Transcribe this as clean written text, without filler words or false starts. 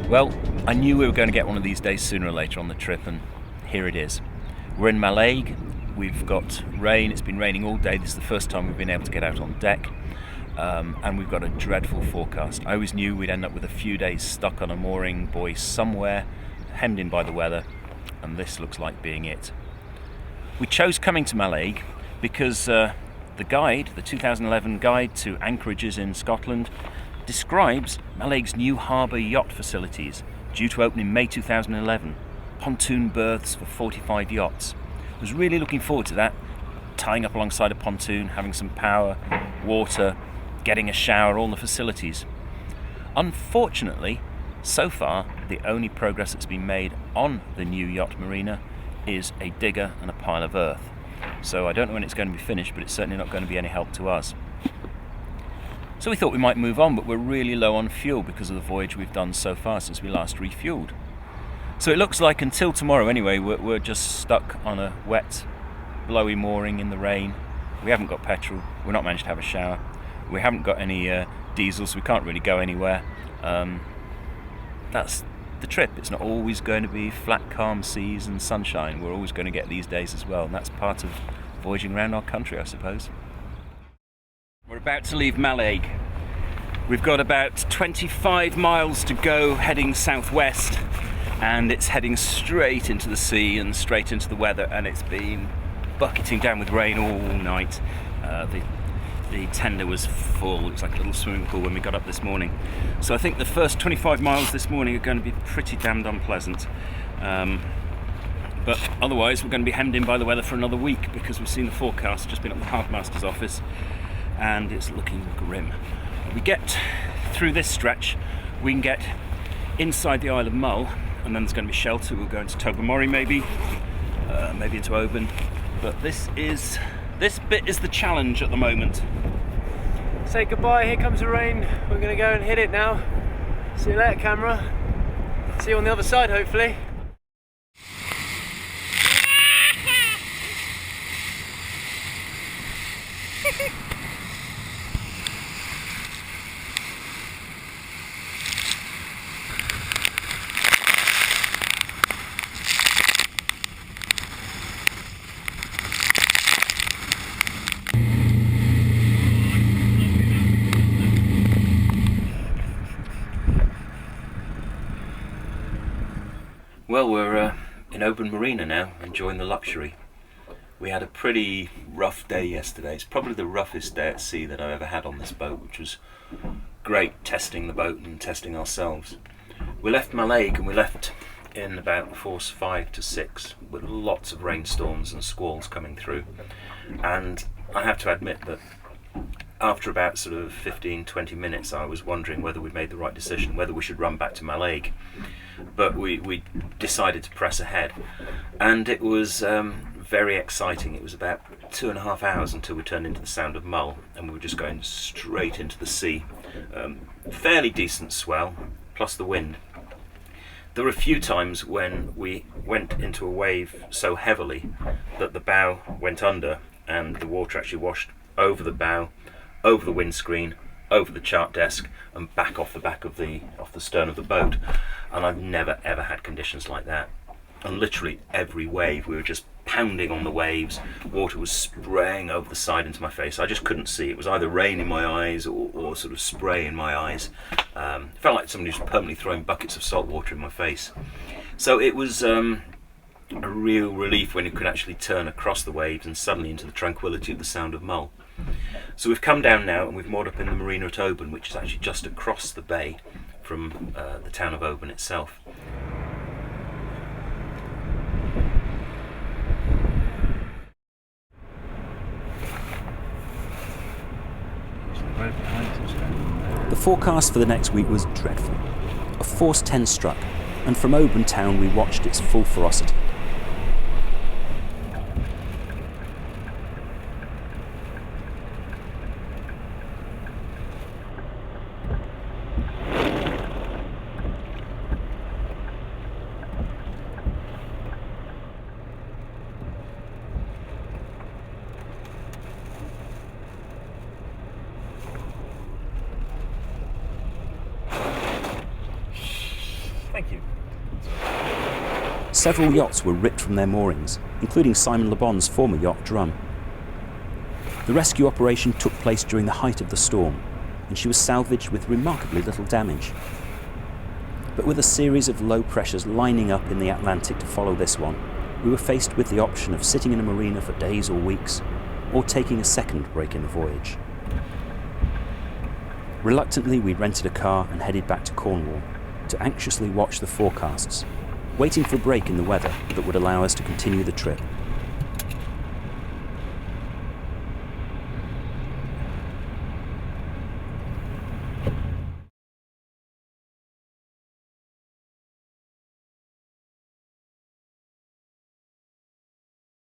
Well, I knew we were going to get one of these days sooner or later on the trip, and here it is. We're in Mallaig, we've got rain, it's been raining all day, this is the first time we've been able to get out on deck, and we've got a dreadful forecast. I always knew we'd end up with a few days stuck on a mooring buoy somewhere, hemmed in by the weather, and this looks like being it. We chose coming to Mallaig because the guide, the 2011 guide to anchorages in Scotland, describes Mallaig's new harbour yacht facilities, due to open in May 2011. Pontoon berths for 45 yachts. I was really looking forward to that, tying up alongside a pontoon, having some power, water, getting a shower, all the facilities. Unfortunately, so far, the only progress that's been made on the new yacht marina is a digger and a pile of earth. So I don't know when it's going to be finished, but it's certainly not going to be any help to us. So we thought we might move on, but we're really low on fuel because of the voyage we've done so far since we last refueled. So it looks like until tomorrow anyway, we're just stuck on a wet, blowy mooring in the rain. We haven't got petrol, we're not managed to have a shower, we haven't got any diesel, so we can't really go anywhere. That's the trip. It's not always going to be flat, calm seas and sunshine. We're always going to get these days as well, and that's part of voyaging around our country, I suppose. We're about to leave Mallaig. We've got about 25 miles to go heading southwest, and it's heading straight into the sea and straight into the weather, and it's been bucketing down with rain all night. The tender was full, it was like a little swimming pool when we got up this morning. So I think the first 25 miles this morning are going to be pretty damned unpleasant. But otherwise we're going to be hemmed in by the weather for another week, because we've seen the forecast, just been up the harbourmaster's office, and it's looking grim. We get through this stretch, we can get inside the Isle of Mull, and then there's going to be shelter. We'll go into Tobermory maybe into Oban, but this bit is the challenge at the moment. Say goodbye, here comes the rain. We're going to go and hit it now. See you later, camera. See you on the other side, hopefully. Well, we're in Oban Marina now, enjoying the luxury. We had a pretty rough day yesterday. It's probably the roughest day at sea that I've ever had on this boat, which was great, testing the boat and testing ourselves. We left Mallaig, and we left in about force 5 to 6 with lots of rainstorms and squalls coming through. And I have to admit that after about sort of 15-20 minutes I was wondering whether we'd made the right decision, whether we should run back to Mallaig. But we decided to press ahead, and it was very exciting. It was about 2.5 hours until we turned into the Sound of Mull, and we were just going straight into the sea. Fairly decent swell, plus the wind. There were a few times when we went into a wave so heavily that the bow went under, and the water actually washed over the bow, over the windscreen, over the chart desk, and back off the stern of the boat. And I've never ever had conditions like that. And literally every wave, we were just pounding on the waves. Water was spraying over the side into my face. I just couldn't see. It was either rain in my eyes or sort of spray in my eyes. It felt like somebody was permanently throwing buckets of salt water in my face. So it was a real relief when you could actually turn across the waves and suddenly into the tranquility of the Sound of Mull. So we've come down now, and we've moored up in the marina at Oban, which is actually just across the bay from the town of Oban itself. The forecast for the next week was dreadful. A force 10 struck, and from Oban town we watched its full ferocity. Several yachts were ripped from their moorings, including Simon Le Bon's former yacht Drum. The rescue operation took place during the height of the storm, and she was salvaged with remarkably little damage. But with a series of low pressures lining up in the Atlantic to follow this one, we were faced with the option of sitting in a marina for days or weeks, or taking a second break in the voyage. Reluctantly, we rented a car and headed back to Cornwall to anxiously watch the forecasts, waiting for a break in the weather that would allow us to continue the trip.